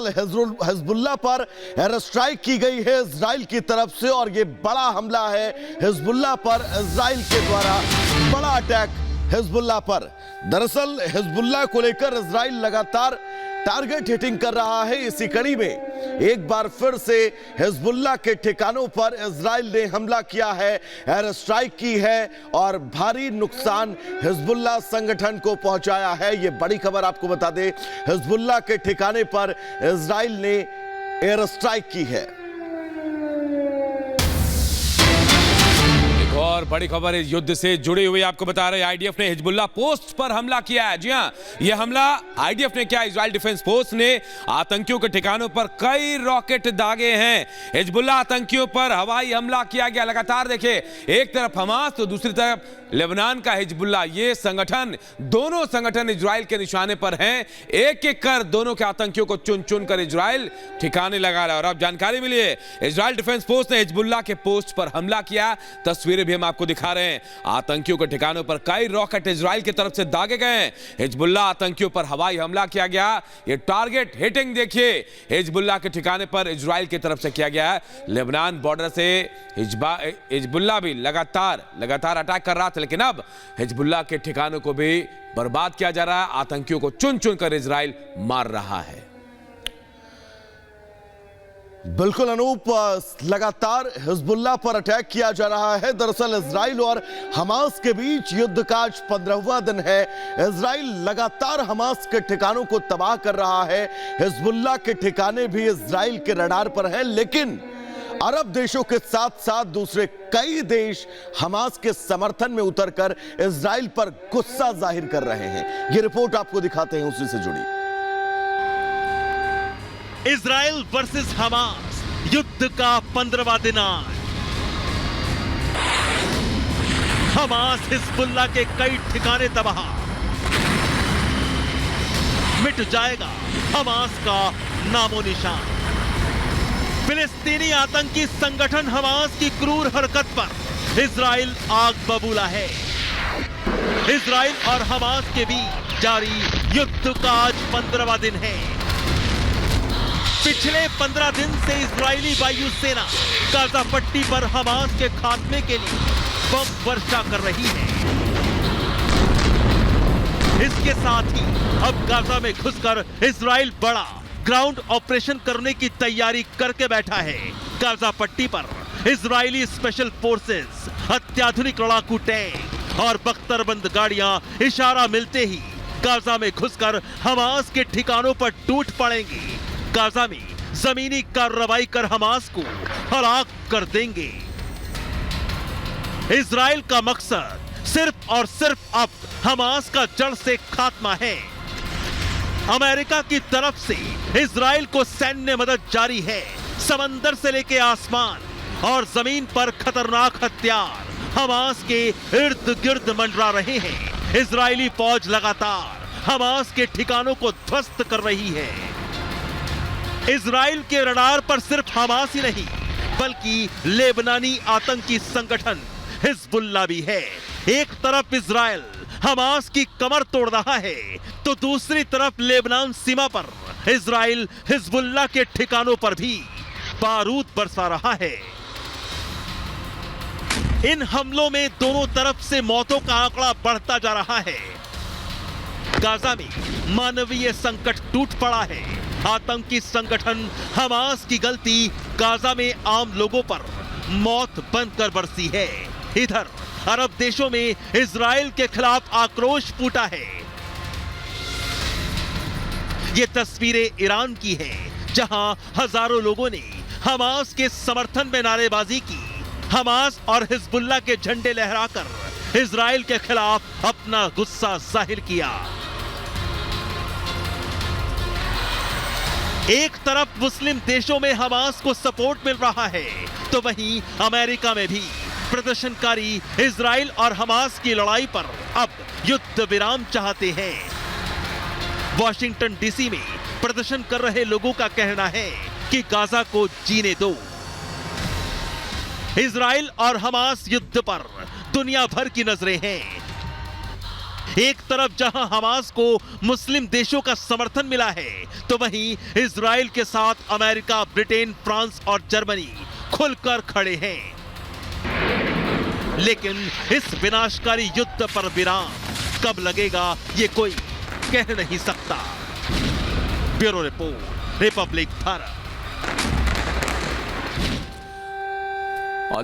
दरअसल हिजबुल्लाह पर air strike की गई है इजराइल की तरफ से और यह बड़ा हमला है हिजबुल्लाह पर, इजराइल के द्वारा बड़ा अटैक हिजबुल्लाह पर। दरअसल हिजबुल्लाह को लेकर इजराइल लगातार टारगेट हिटिंग कर रहा है। इसी कड़ी में एक बार फिर से हिजबुल्लाह के ठिकानों पर इजराइल ने हमला किया है, एयर स्ट्राइक की है और भारी नुकसान हिजबुल्लाह संगठन को पहुंचाया है। यह बड़ी खबर आपको बता दें, हिजबुल्लाह के ठिकाने पर इजराइल ने एयर स्ट्राइक की है। और बड़ी खबर इस युद्ध से जुड़ी हुई आपको बता रहे हैं, आईडीएफ ने हिजबुल्लाह पोस्ट पर हमला किया है। जी हां, यह हमला आईडीएफ ने किया। इजराइल डिफेंस फोर्स ने आतंकियों के ठिकानों पर कई रॉकेट दागे हैं। हिजबुल्लाह आतंकियों पर हवाई हमला किया गया। लगातार देखिए, एक तरफ हमास तो दूसरी तरफ लेबनान का हिजबुल्लाह। ये संगठन, दोनों संगठन इजराइल के निशाने पर हैं। एक एक कर दोनों के आतंकियों को चुन चुन कर इजराइल ठिकाने लगा रहा है। और अब जानकारी मिली है, इजराइल डिफेंस फोर्स ने हिजबुल्लाह के पोस्ट पर हमला किया। तस्वीरें भी हम आपको दिखा रहे हैं। आतंकियों के ठिकानों पर कई रॉकेट इजराइल की तरफ से दागे गए हैं। हिजबुल्लाह आतंकियों पर हवाई हमला किया गया। ये टारगेट हिटिंग देखिए, हिजबुल्लाह के ठिकाने पर इजराइल की तरफ से किया गया है। लेबनान बॉर्डर से हिजबुल्लाह भी लगातार अटैक कर रहा था, लेकिन अब हिजबुल्लाह के ठिकानों को भी बर्बाद किया जा रहा है। आतंकियों को चुन चुन कर इजराइल मार रहा है। बिल्कुल अनूप, लगातार हिजबुल्लाह पर अटैक किया जा रहा है। दरअसल इजराइल और हमास के बीच युद्ध का आज 15वां दिन है। इजराइल लगातार हमास के ठिकानों को तबाह कर रहा है। हिजबुल्लाह के ठिकाने भी इजराइल के रडार पर हैं, लेकिन अरब देशों के साथ साथ दूसरे कई देश हमास के समर्थन में उतरकर इजराइल पर गुस्सा जाहिर कर रहे हैं। यह रिपोर्ट आपको दिखाते हैं, उसी से जुड़ी। इजराइल वर्सेस हमास, युद्ध का 15वां दिन आज। हमास हिजबुल्लाह के कई ठिकाने तबाह, मिट जाएगा हमास का नामो निशान। फिलिस्तीनी आतंकी संगठन हमास की क्रूर हरकत पर इजराइल आग बबूला है। इजराइल और हमास के बीच जारी युद्ध का आज 15वां दिन है। पिछले 15 दिन से इजरायली वायुसेना गाजा पट्टी पर हमास के खात्मे के लिए बम वर्षा कर रही है। इसके साथ ही अब गाजा में घुसकर इजराइल बड़ा ग्राउंड ऑपरेशन करने की तैयारी करके बैठा है। गाजा पट्टी पर इजरायली स्पेशल फोर्सेस, अत्याधुनिक लड़ाकू टैंक और बख्तरबंद गाड़ियां इशारा मिलते ही गाजा में घुसकर हमास के ठिकानों पर टूट पड़ेंगी। गाजा में जमीनी कार्रवाई कर हमास को हलाक कर देंगे। इजराइल का मकसद सिर्फ और सिर्फ अब हमास का जड़ से खात्मा है। अमेरिका की तरफ से इजराइल को सैन्य मदद जारी है। समंदर से लेकर आसमान और जमीन पर खतरनाक हथियार हमास के इर्द गिर्द मंडरा रहे हैं। इजरायली फौज लगातार हमास के ठिकानों को ध्वस्त कर रही है। इजराइल के रडार पर सिर्फ हमास ही नहीं, बल्कि लेबनानी आतंकी संगठन हिजबुल्लाह भी है। एक तरफ इजराइल हमास की कमर तोड़ रहा है, तो दूसरी तरफ लेबनान सीमा पर इजराइल हिजबुल्लाह के ठिकानों पर भी बारूद बरसा रहा है। इन हमलों में दोनों तरफ से मौतों का आंकड़ा बढ़ता जा रहा है। गाजा में मानवीय संकट टूट पड़ा है। आतंकी संगठन हमास की गलती गाजा में आम लोगों पर मौत बनकर बरसी है। इधर अरब देशों में इजराइल के खिलाफ आक्रोश फूटा है। ये तस्वीरें ईरान की हैं, जहां हजारों लोगों ने हमास के समर्थन में नारेबाजी की। हमास और हिजबुल्लाह के झंडे लहराकर इजराइल के खिलाफ अपना गुस्सा जाहिर किया। एक तरफ मुस्लिम देशों में हमास को सपोर्ट मिल रहा है, तो वहीं अमेरिका में भी प्रदर्शनकारी इजराइल और हमास की लड़ाई पर अब युद्ध विराम चाहते हैं। वॉशिंगटन डीसी में प्रदर्शन कर रहे लोगों का कहना है कि गाजा को जीने दो। इजराइल और हमास युद्ध पर दुनिया भर की नजरें हैं। एक तरफ जहां हमास को मुस्लिम देशों का समर्थन मिला है, तो वहीं इजराइल के साथ अमेरिका, ब्रिटेन, फ्रांस और जर्मनी खुलकर खड़े हैं। लेकिन इस विनाशकारी युद्ध पर विराम कब लगेगा, ये कोई कह नहीं सकता। Bureau report, Republic Bharat.